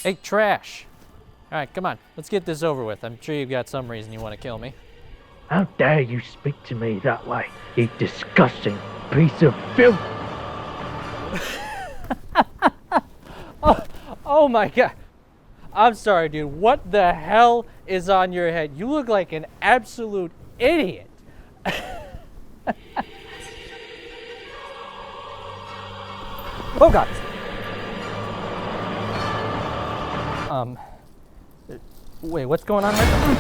Hey, trash. All right, come on. Let's get this over with. I'm sure you've got some reason you want to kill me. How dare you speak to me that way, you disgusting piece of filth! Oh my god. I'm sorry, dude. What the hell is on your head? You look like an absolute idiot. Oh god. Wait, what's going on right now?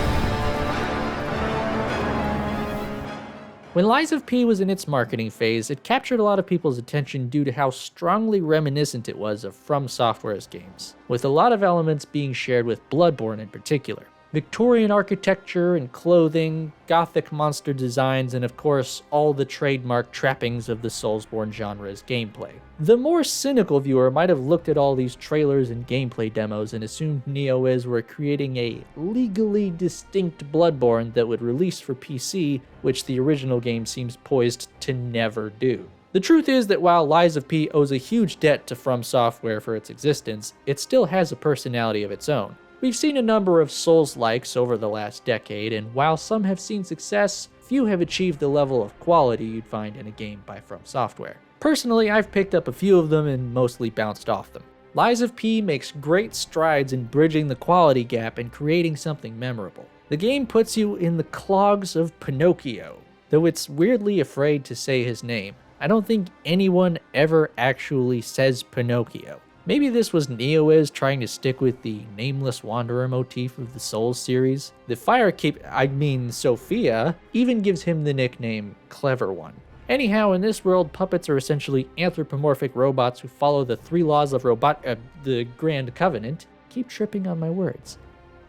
When Lies of P was in its marketing phase, it captured a lot of people's attention due to how strongly reminiscent it was of From Software's games, with a lot of elements being shared with Bloodborne in particular. Victorian architecture and clothing, gothic monster designs, and of course, all the trademark trappings of the Soulsborne genre's gameplay. The more cynical viewer might have looked at all these trailers and gameplay demos and assumed NeoWiz were creating a legally distinct Bloodborne that would release for PC, which the original game seems poised to never do. The truth is that while Lies of P owes a huge debt to From Software for its existence, it still has a personality of its own. We've seen a number of Souls-likes over the last decade, and while some have seen success, few have achieved the level of quality you'd find in a game by From Software. Personally, I've picked up a few of them and mostly bounced off them. Lies of P makes great strides in bridging the quality gap and creating something memorable. The game puts you in the clogs of Pinocchio, though it's weirdly afraid to say his name. I don't think anyone ever actually says Pinocchio. Maybe this was NeoWiz trying to stick with the nameless wanderer motif of the Souls series. The Sophia, even gives him the nickname Clever One. Anyhow, in this world, puppets are essentially anthropomorphic robots who follow the 3 laws of the Grand Covenant. Keep tripping on my words.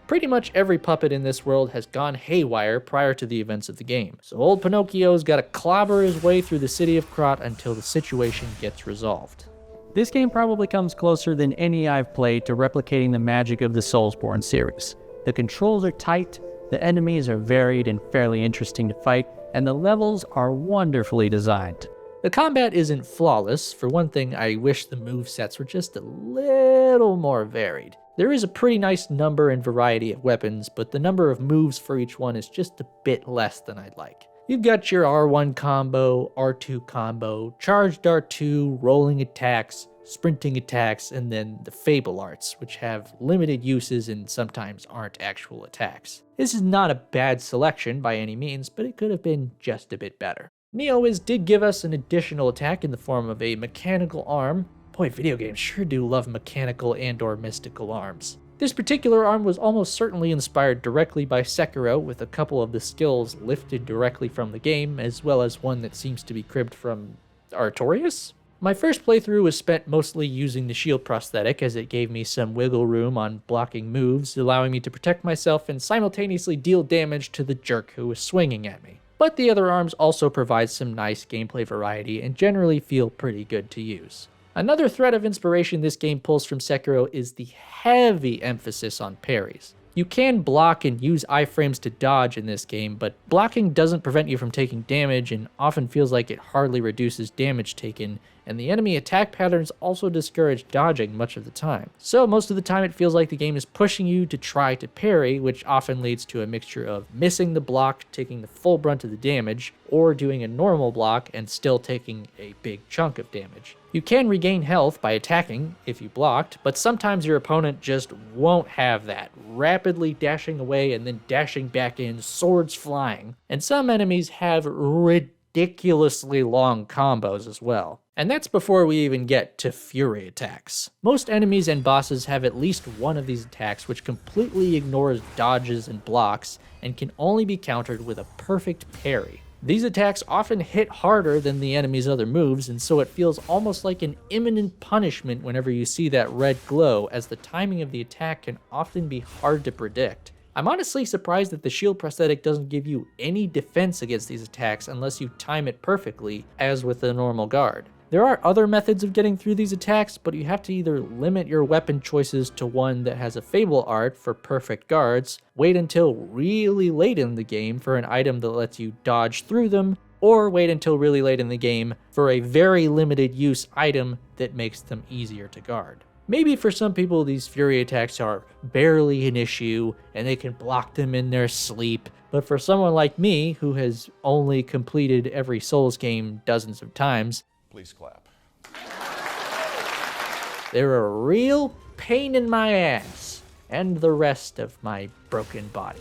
Pretty much every puppet in this world has gone haywire prior to the events of the game, so old Pinocchio's gotta clobber his way through the city of Krat until the situation gets resolved. This game probably comes closer than any I've played to replicating the magic of the Soulsborne series. The controls are tight, the enemies are varied and fairly interesting to fight, and the levels are wonderfully designed. The combat isn't flawless. For one thing, I wish the movesets were just a little more varied. There is a pretty nice number and variety of weapons, but the number of moves for each one is just a bit less than I'd like. You've got your R1 combo, R2 combo, charged R2, rolling attacks, sprinting attacks, and then the Fable arts, which have limited uses and sometimes aren't actual attacks. This is not a bad selection by any means, but it could have been just a bit better. NeoWiz did give us an additional attack in the form of a mechanical arm. Boy, video games sure do love mechanical and/or mystical arms. This particular arm was almost certainly inspired directly by Sekiro, with a couple of the skills lifted directly from the game, as well as one that seems to be cribbed from Artorias? My first playthrough was spent mostly using the shield prosthetic, as it gave me some wiggle room on blocking moves, allowing me to protect myself and simultaneously deal damage to the jerk who was swinging at me. But the other arms also provide some nice gameplay variety and generally feel pretty good to use. Another thread of inspiration this game pulls from Sekiro is the heavy emphasis on parries. You can block and use iframes to dodge in this game, but blocking doesn't prevent you from taking damage and often feels like it hardly reduces damage taken, and the enemy attack patterns also discourage dodging much of the time. So most of the time it feels like the game is pushing you to try to parry, which often leads to a mixture of missing the block, taking the full brunt of the damage, or doing a normal block and still taking a big chunk of damage. You can regain health by attacking if you blocked, but sometimes your opponent just won't have that, rapidly dashing away and then dashing back in, swords flying. And some enemies have ridiculously long combos as well. And that's before we even get to fury attacks. Most enemies and bosses have at least one of these attacks which completely ignores dodges and blocks and can only be countered with a perfect parry. These attacks often hit harder than the enemy's other moves, and so it feels almost like an imminent punishment whenever you see that red glow, as the timing of the attack can often be hard to predict. I'm honestly surprised that the shield prosthetic doesn't give you any defense against these attacks unless you time it perfectly, as with the normal guard. There are other methods of getting through these attacks, but you have to either limit your weapon choices to one that has a Fable art for perfect guards, wait until really late in the game for an item that lets you dodge through them, or wait until really late in the game for a very limited use item that makes them easier to guard. Maybe for some people these fury attacks are barely an issue and they can block them in their sleep, but for someone like me who has only completed every Souls game dozens of times, please clap. They're a real pain in my ass and the rest of my broken body.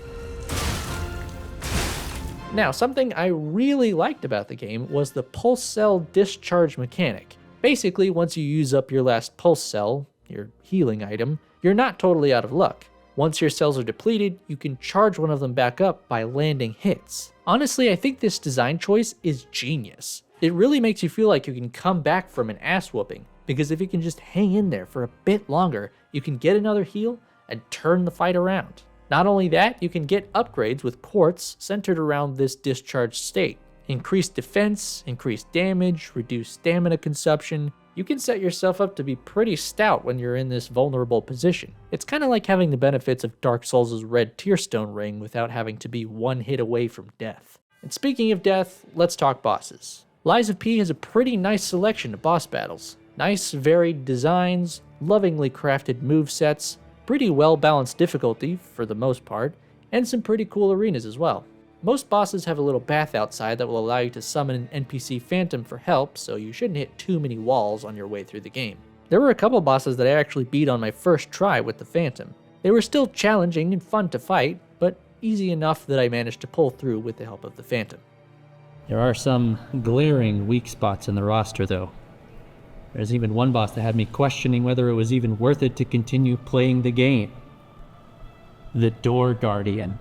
Now, something I really liked about the game was the pulse cell discharge mechanic. Basically, once you use up your last pulse cell, your healing item, you're not totally out of luck. Once your cells are depleted, you can charge one of them back up by landing hits. Honestly, I think this design choice is genius. It really makes you feel like you can come back from an ass whooping, because if you can just hang in there for a bit longer, you can get another heal and turn the fight around. Not only that, you can get upgrades with quartz centered around this discharged state. Increased defense, increased damage, reduced stamina consumption. You can set yourself up to be pretty stout when you're in this vulnerable position. It's kind of like having the benefits of Dark Souls' red tearstone ring without having to be one hit away from death. And speaking of death, let's talk bosses. Lies of P has a pretty nice selection of boss battles. Nice varied designs, lovingly crafted movesets, pretty well-balanced difficulty for the most part, and some pretty cool arenas as well. Most bosses have a little bath outside that will allow you to summon an NPC phantom for help, so you shouldn't hit too many walls on your way through the game. There were a couple bosses that I actually beat on my first try with the phantom. They were still challenging and fun to fight, but easy enough that I managed to pull through with the help of the phantom. There are some glaring weak spots in the roster, though. There's even one boss that had me questioning whether it was even worth it to continue playing the game. The Door Guardian.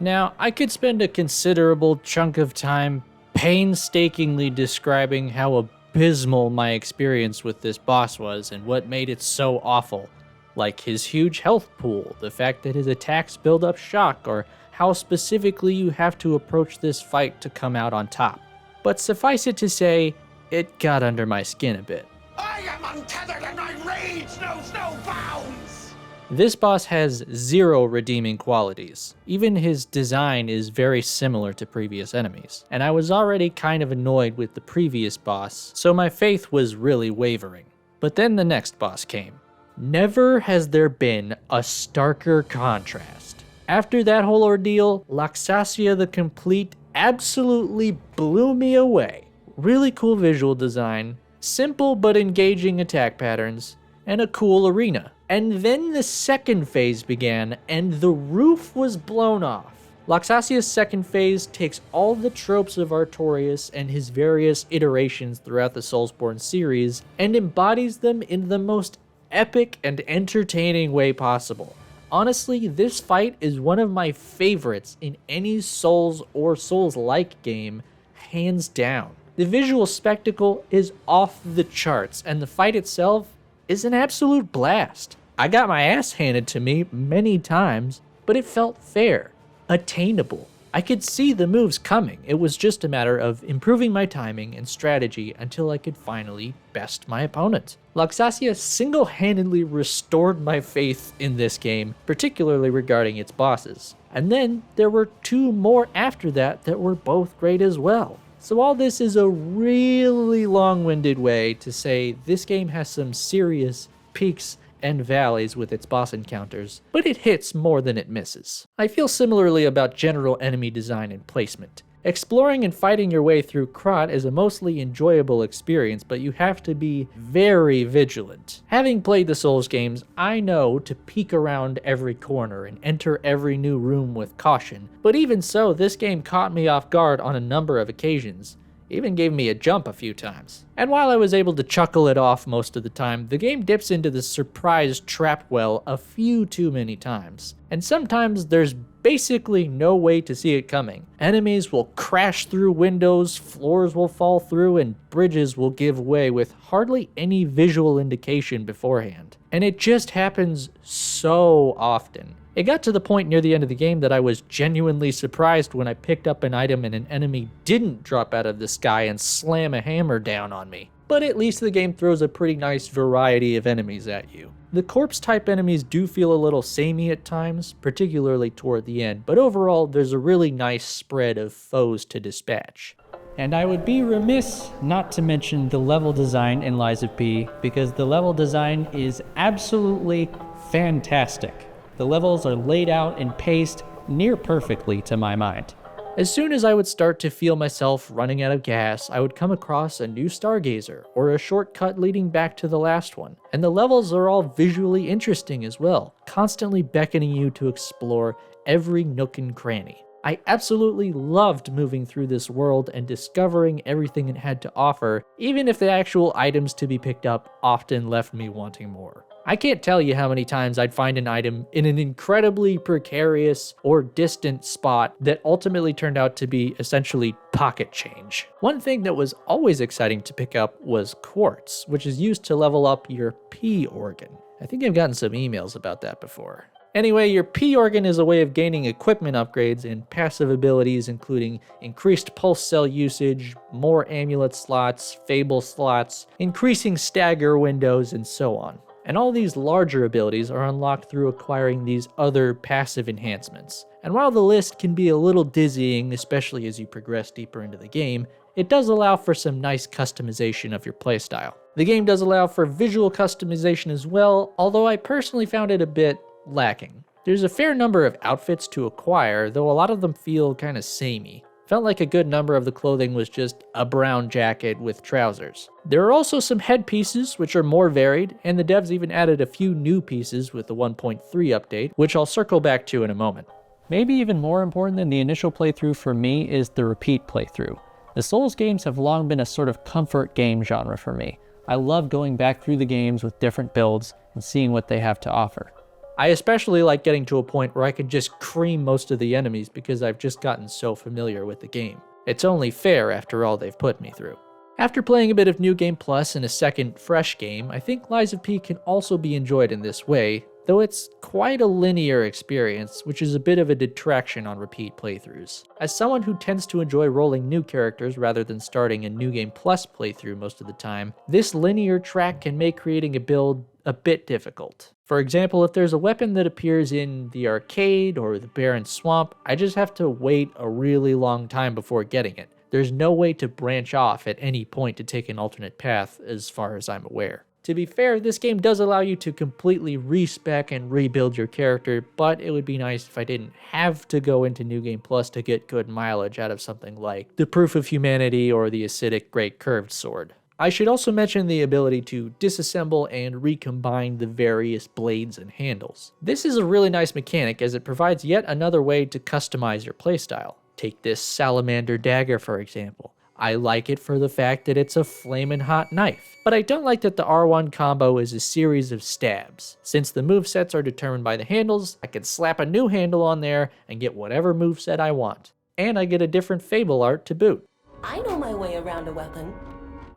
Now, I could spend a considerable chunk of time painstakingly describing how abysmal my experience with this boss was and what made it so awful, like his huge health pool, the fact that his attacks build up shock, or how specifically you have to approach this fight to come out on top. But suffice it to say, it got under my skin a bit. I am untethered and my rage knows no bounds! This boss has zero redeeming qualities. Even his design is very similar to previous enemies, and I was already kind of annoyed with the previous boss, so my faith was really wavering. But then the next boss came. Never has there been a starker contrast. After that whole ordeal, Laxasia the Complete absolutely blew me away. Really cool visual design, simple but engaging attack patterns, and a cool arena. And then the second phase began, and the roof was blown off. Laxasia's second phase takes all the tropes of Artorias and his various iterations throughout the Soulsborne series and embodies them in the most epic and entertaining way possible. Honestly, this fight is one of my favorites in any Souls or Souls-like game, hands down. The visual spectacle is off the charts, and the fight itself is an absolute blast. I got my ass handed to me many times, but it felt fair, attainable. I could see the moves coming. It was just a matter of improving my timing and strategy until I could finally best my opponent. Laxasia single-handedly restored my faith in this game, particularly regarding its bosses. And then there were two more after that that were both great as well. So all this is a really long-winded way to say this game has some serious peaks and valleys with its boss encounters, but it hits more than it misses. I feel similarly about general enemy design and placement. Exploring and fighting your way through Krat is a mostly enjoyable experience, but you have to be very vigilant. Having played the Souls games, I know to peek around every corner and enter every new room with caution, but even so, this game caught me off guard on a number of occasions. Even gave me a jump a few times. And while I was able to chuckle it off most of the time, the game dips into the surprise trap well a few too many times. And sometimes there's basically no way to see it coming. Enemies will crash through windows, floors will fall through, and bridges will give way with hardly any visual indication beforehand. And it just happens so often. It got to the point near the end of the game that I was genuinely surprised when I picked up an item and an enemy didn't drop out of the sky and slam a hammer down on me. But at least the game throws a pretty nice variety of enemies at you. The corpse-type enemies do feel a little samey at times, particularly toward the end, but overall there's a really nice spread of foes to dispatch. And I would be remiss not to mention the level design in Lies of P, because the level design is absolutely fantastic. The levels are laid out and paced near perfectly to my mind. As soon as I would start to feel myself running out of gas, I would come across a new Stargazer, or a shortcut leading back to the last one. And the levels are all visually interesting as well, constantly beckoning you to explore every nook and cranny. I absolutely loved moving through this world and discovering everything it had to offer, even if the actual items to be picked up often left me wanting more. I can't tell you how many times I'd find an item in an incredibly precarious or distant spot that ultimately turned out to be essentially pocket change. One thing that was always exciting to pick up was quartz, which is used to level up your P organ. I think I've gotten some emails about that before. Anyway, your P organ is a way of gaining equipment upgrades and passive abilities, including increased pulse cell usage, more amulet slots, fable slots, increasing stagger windows, and so on. And all these larger abilities are unlocked through acquiring these other passive enhancements. And while the list can be a little dizzying, especially as you progress deeper into the game, it does allow for some nice customization of your playstyle. The game does allow for visual customization as well, although I personally found it a bit lacking. There's a fair number of outfits to acquire, though a lot of them feel kinda samey. Felt like a good number of the clothing was just a brown jacket with trousers. There are also some headpieces, which are more varied, and the devs even added a few new pieces with the 1.3 update, which I'll circle back to in a moment. Maybe even more important than the initial playthrough for me is the repeat playthrough. The Souls games have long been a sort of comfort game genre for me. I love going back through the games with different builds and seeing what they have to offer. I especially like getting to a point where I can just cream most of the enemies because I've just gotten so familiar with the game. It's only fair after all they've put me through. After playing a bit of New Game Plus and a second fresh game, I think Lies of P can also be enjoyed in this way, though it's quite a linear experience, which is a bit of a detraction on repeat playthroughs. As someone who tends to enjoy rolling new characters rather than starting a New Game Plus playthrough most of the time, this linear track can make creating a build a bit difficult. For example, if there's a weapon that appears in the arcade or the barren swamp, I just have to wait a really long time before getting it. There's no way to branch off at any point to take an alternate path as far as I'm aware. To be fair, this game does allow you to completely respec and rebuild your character, but it would be nice if I didn't have to go into New Game Plus to get good mileage out of something like the Proof of Humanity or the acidic Great Curved Sword. I should also mention the ability to disassemble and recombine the various blades and handles. This is a really nice mechanic as it provides yet another way to customize your playstyle. Take this salamander dagger for example. I like it for the fact that it's a flamin' hot knife, but I don't like that the R1 combo is a series of stabs. Since the movesets are determined by the handles, I can slap a new handle on there and get whatever moveset I want. And I get a different fable art to boot. I know my way around a weapon.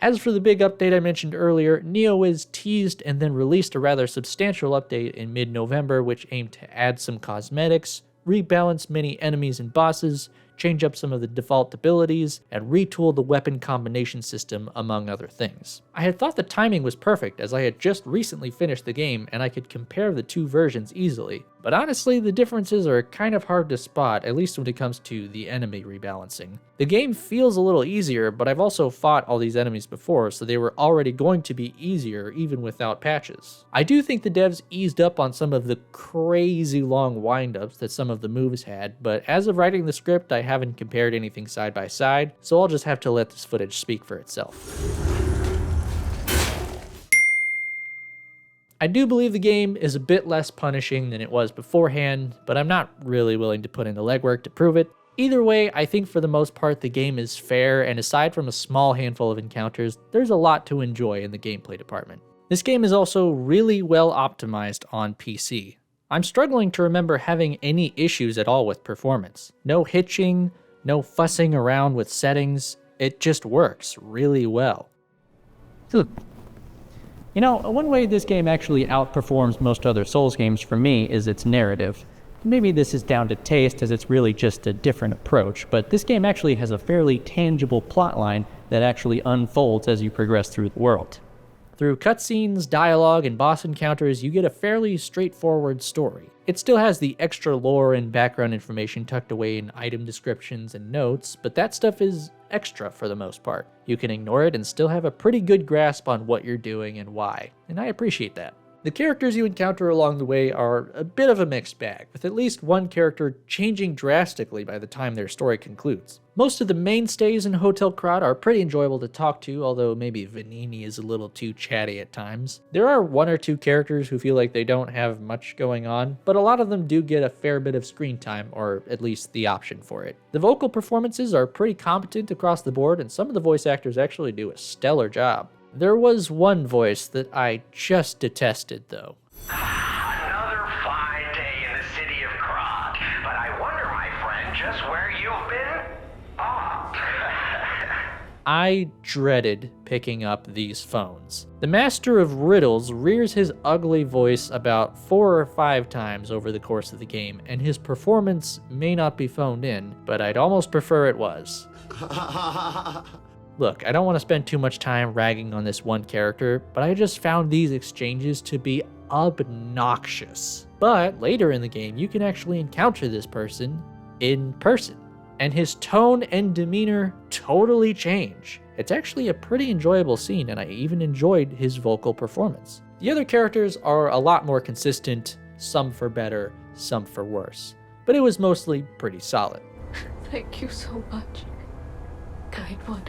As for the big update I mentioned earlier, NeoWiz teased and then released a rather substantial update in mid-November which aimed to add some cosmetics, rebalance many enemies and bosses, change up some of the default abilities, and retool the weapon combination system, among other things. I had thought the timing was perfect as I had just recently finished the game and I could compare the two versions easily, but honestly the differences are kind of hard to spot, at least when it comes to the enemy rebalancing. The game feels a little easier, but I've also fought all these enemies before, so they were already going to be easier even without patches. I do think the devs eased up on some of the crazy long windups that some of the moves had, but as of writing the script I haven't compared anything side by side, so I'll just have to let this footage speak for itself. I do believe the game is a bit less punishing than it was beforehand, but I'm not really willing to put in the legwork to prove it. Either way, I think for the most part the game is fair, and aside from a small handful of encounters, there's a lot to enjoy in the gameplay department. This game is also really well optimized on PC. I'm struggling to remember having any issues at all with performance. No hitching, no fussing around with settings, it just works really well. Look, you know, one way this game actually outperforms most other Souls games for me is its narrative. Maybe this is down to taste as it's really just a different approach, but this game actually has a fairly tangible plotline that actually unfolds as you progress through the world. Through cutscenes, dialogue, and boss encounters, you get a fairly straightforward story. It still has the extra lore and background information tucked away in item descriptions and notes, but that stuff is extra for the most part. You can ignore it and still have a pretty good grasp on what you're doing and why, and I appreciate that. The characters you encounter along the way are a bit of a mixed bag, with at least one character changing drastically by the time their story concludes. Most of the mainstays in Hotel Krat are pretty enjoyable to talk to, although maybe Vanini is a little too chatty at times. There are one or two characters who feel like they don't have much going on, but a lot of them do get a fair bit of screen time, or at least the option for it. The vocal performances are pretty competent across the board, and some of the voice actors actually do a stellar job. There was one voice that I just detested, though. Another fine day in the city of Krat, but I wonder, my friend, just where you've been? I dreaded picking up these phones. The Master of Riddles rears his ugly voice about 4 or 5 times over the course of the game, and his performance may not be phoned in, but I'd almost prefer it was. Look, I don't want to spend too much time ragging on this one character, but I just found these exchanges to be obnoxious. But later in the game, you can actually encounter this person in person, and his tone and demeanor totally change. It's actually a pretty enjoyable scene, and I even enjoyed his vocal performance. The other characters are a lot more consistent, some for better, some for worse, but it was mostly pretty solid. Thank you so much, kind one.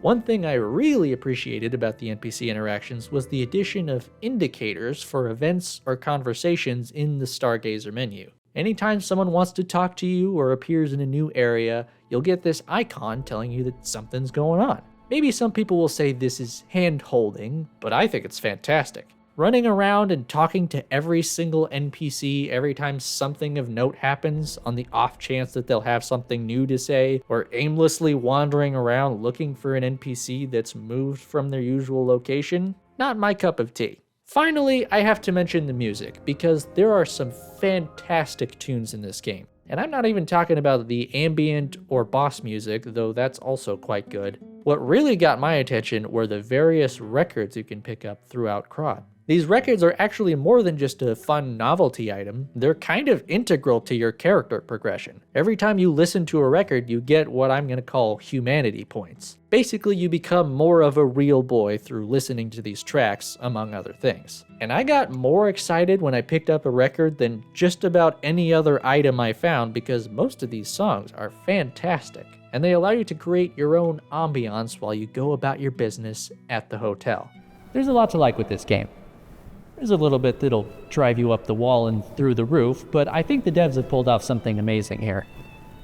One thing I really appreciated about the NPC interactions was the addition of indicators for events or conversations in the Stargazer menu. Anytime someone wants to talk to you or appears in a new area, you'll get this icon telling you that something's going on. Maybe some people will say this is hand-holding, but I think it's fantastic. Running around and talking to every single NPC every time something of note happens on the off chance that they'll have something new to say, or aimlessly wandering around looking for an NPC that's moved from their usual location, not my cup of tea. Finally, I have to mention the music, because there are some fantastic tunes in this game. And I'm not even talking about the ambient or boss music, though that's also quite good. What really got my attention were the various records you can pick up throughout Krat. These records are actually more than just a fun novelty item, they're kind of integral to your character progression. Every time you listen to a record, you get what I'm going to call humanity points. Basically, you become more of a real boy through listening to these tracks, among other things. And I got more excited when I picked up a record than just about any other item I found, because most of these songs are fantastic, and they allow you to create your own ambiance while you go about your business at the hotel. There's a lot to like with this game. There's a little bit that'll drive you up the wall and through the roof, but I think the devs have pulled off something amazing here.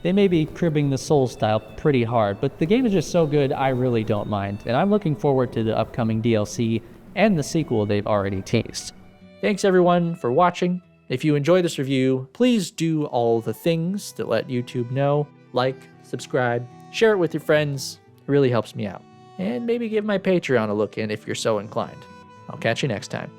They may be cribbing the Souls style pretty hard, but the game is just so good I really don't mind, and I'm looking forward to the upcoming DLC and the sequel they've already teased. Thanks everyone for watching. If you enjoyed this review, please do all the things that let YouTube know. Like, subscribe, share it with your friends, it really helps me out. And maybe give my Patreon a look in if you're so inclined. I'll catch you next time.